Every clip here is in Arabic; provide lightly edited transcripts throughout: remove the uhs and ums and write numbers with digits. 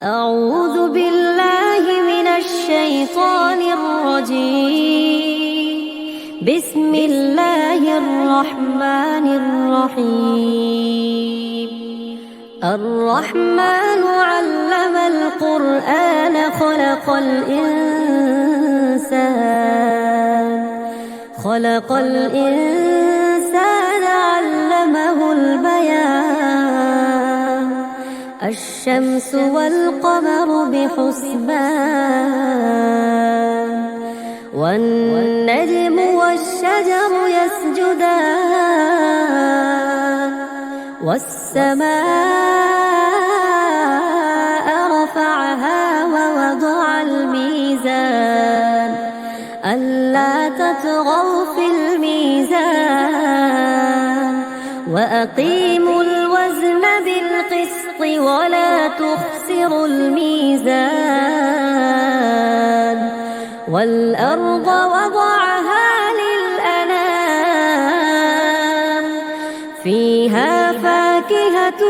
أعوذ بالله من الشيطان الرجيم. بسم الله الرحمن الرحيم. الرحمن علم القرآن خلق الإنسان علمه البيان. الشمس والقمر بحسبان والنجم والشجر يسجدان والسماء رفعها ووضع الميزان ألا تطغوا في الميزان وأقيموا الوزن بالقسط ولا تخسروا الميزان والأرض وضعها للأنام فيها فاكهة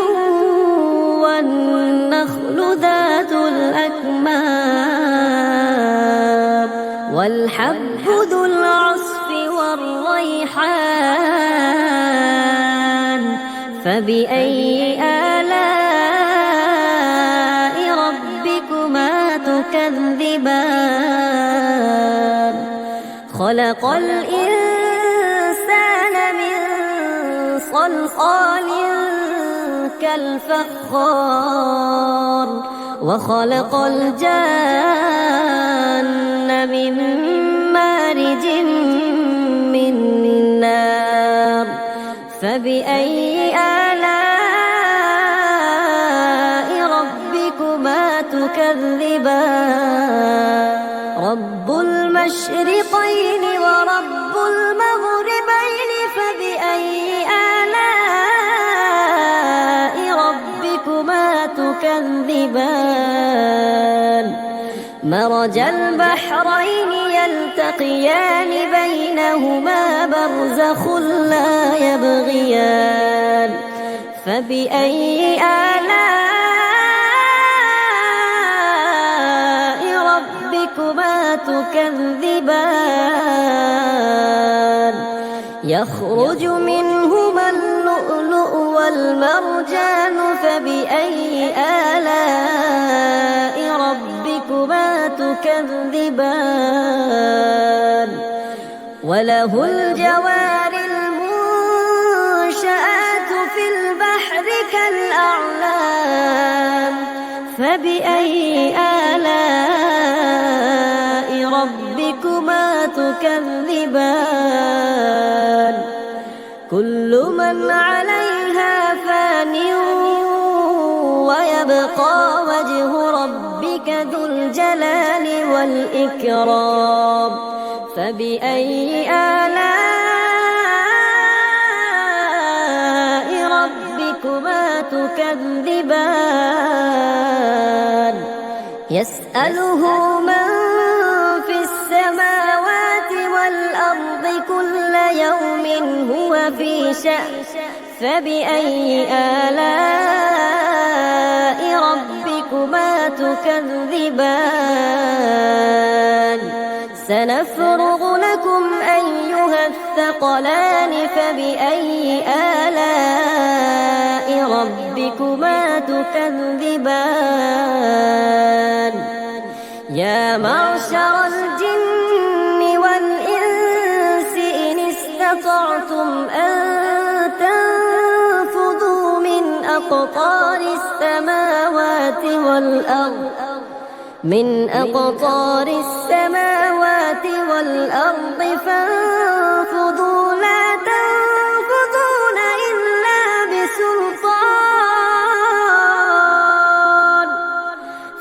والنخل ذات الأكمام والحب ذو العصف والريحان فبأي آلاء ربكما تكذبان. خلق الإنسان من صلصال كالفخار وخلق الجان من مارج من نار فبأي آلاء ربكما تكذبان. رب المشرقين ورب المغربين فبأي آلاء ربكما تكذبان. مرج البحرين يلتقيان بينهما برزخ لا يبغيان فبأي آلاء ربكما تكذبان. يخرج منهما اللؤلؤ والمرجان فبأي آلاء ربكما تكذبان. وله الجوار المنشآت في البحر كالأعلام فبأي آلاء ربكما تكذبان. كل من عليها فان ويبقى وجه ربك ذو الجلال والإكرام فبأي آلاء ربكما تكذبان. يسأله من في السماوات والأرض كل يوم هو في شأن فبأي آلاء ربكما تكذبان. سنفرغ لكم أيها الثقلان فبأي آلاء ربكما تكذبان. يا معشر الجن والإنس إن استطعتم أن تنفذوا من أقطار السماوات والأرض فانفذوا لا تنفذون إلا بسلطان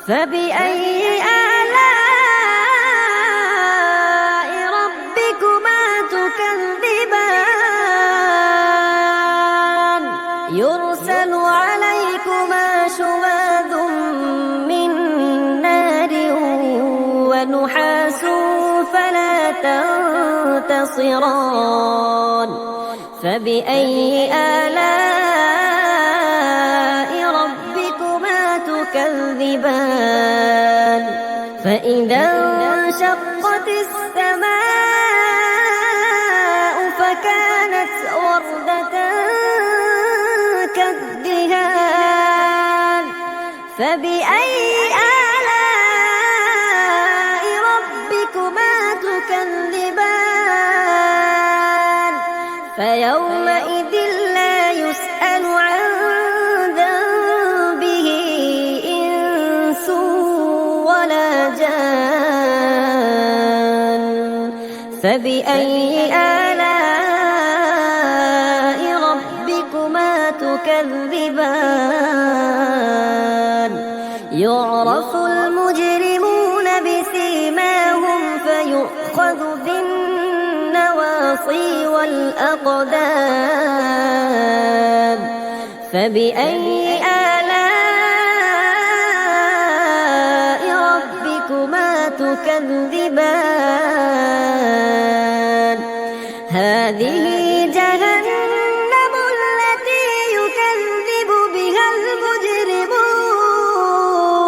فبأي آلاء ربكما تكذبان. يرسل عليكما شواظ من نار ونحاس فلا تنتصران فبأي آلاء ربكما تكذبان. تكذبان فإذا انشقت السماء فكانت وردة كالدهان فبأي آلاء ربكما تكذبان فيومئذ لا يسأل عن ذنبه إنس ولا جان فبأي آلاء ربكما تكذبان يعرف المجرمون بسيماهم فيؤخذ بالنواصي والأقدام فبأي آلاء ربكما تكذبان هذه جهنم التي يكذب بها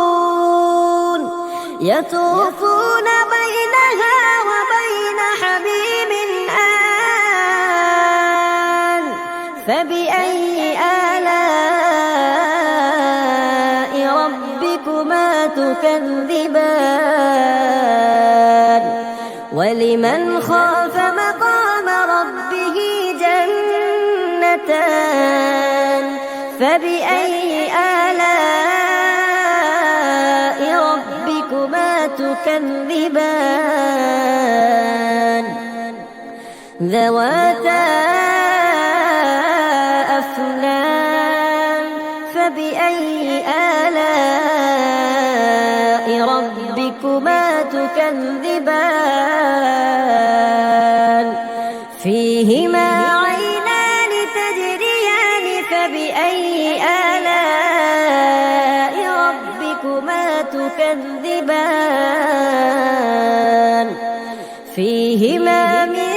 المجرمون يطوفون بينها وبين حميم آن فبأي آلاء ربكما تكذبان ولمن خاف مقام ربه جنتان فبأي آلاء ربكما تكذبان ذواتا أفنان فبأي آلاء ربكما تكذبان فيهما عينان تجريان فبأي آلاء ربكما تكذبان فيهما من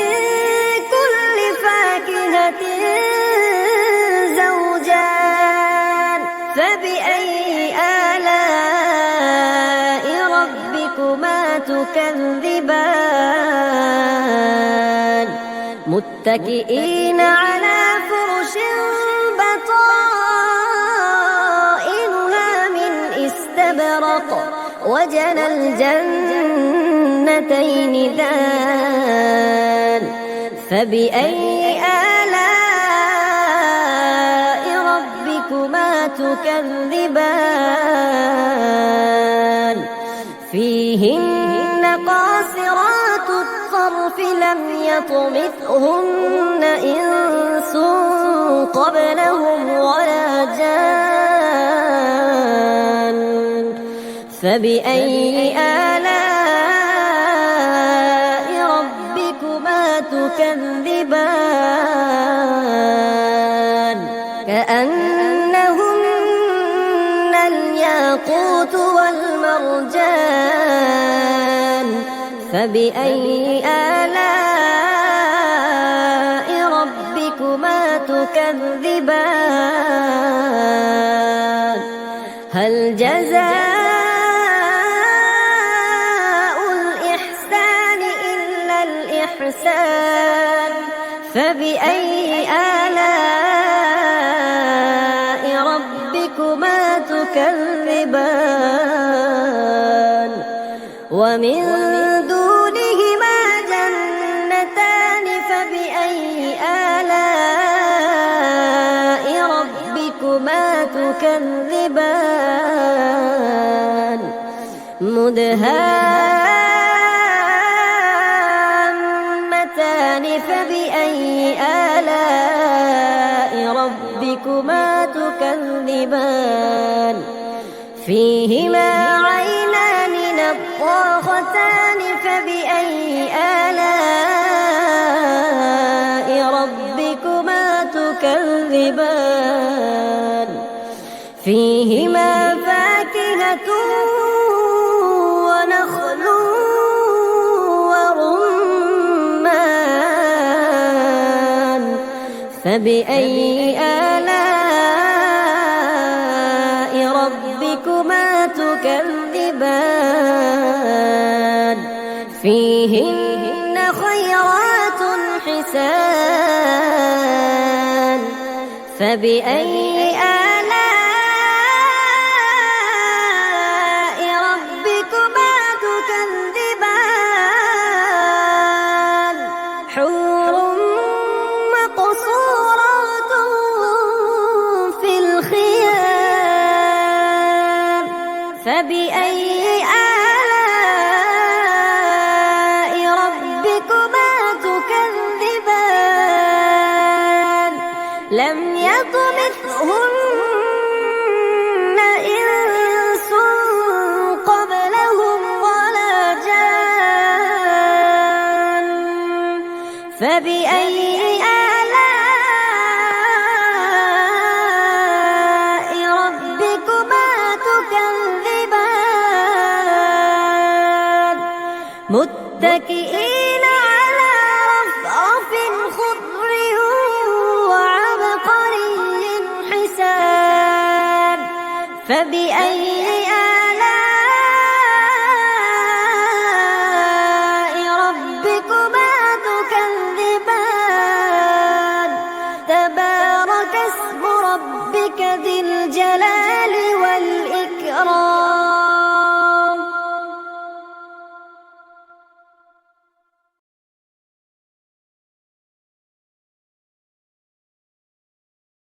كل فاكهة زوجان فبأي آلاء ربكما تكذبان متكئين على فرش بطائنها من استبرق وجنى الجنتين دان فبأي آلاء ربكما تكذبان فيهن قاصرات الطرف لم يطمثهن إنس قبلهم ولا جان فبأي آلاء ربكما تكذبان كأنهن الياقوت والمرجان فبأي آلاء ربكما تكذبان هل جزاء الإحسان إلا الإحسان فبأي آلاء ربكما تكذبان ومن دونهما جنتان فبأي آلاء ربكما تكذبان مدهامتان فبأي آلاء ربكما تكذبان فيهما عينان نضاختان فبأي آلاء ربكما تكذبان فيهما فاكهة ونخل ورمان فبأي آلاء ربكما تكذبان فيهن خيرات حسان فبأي آلاء ربكما تكذبان حور مقصورات في الخيام فبأي آلاء ربكما تكذبان لم يطمثهن إنس قبلهم ولا جان فبأي آلاء ربكما تكذبان متكئين على رفرف خضر وعبقري حسان فبأي آلاء ربكما تكذبان تبارك اسم ربك ذي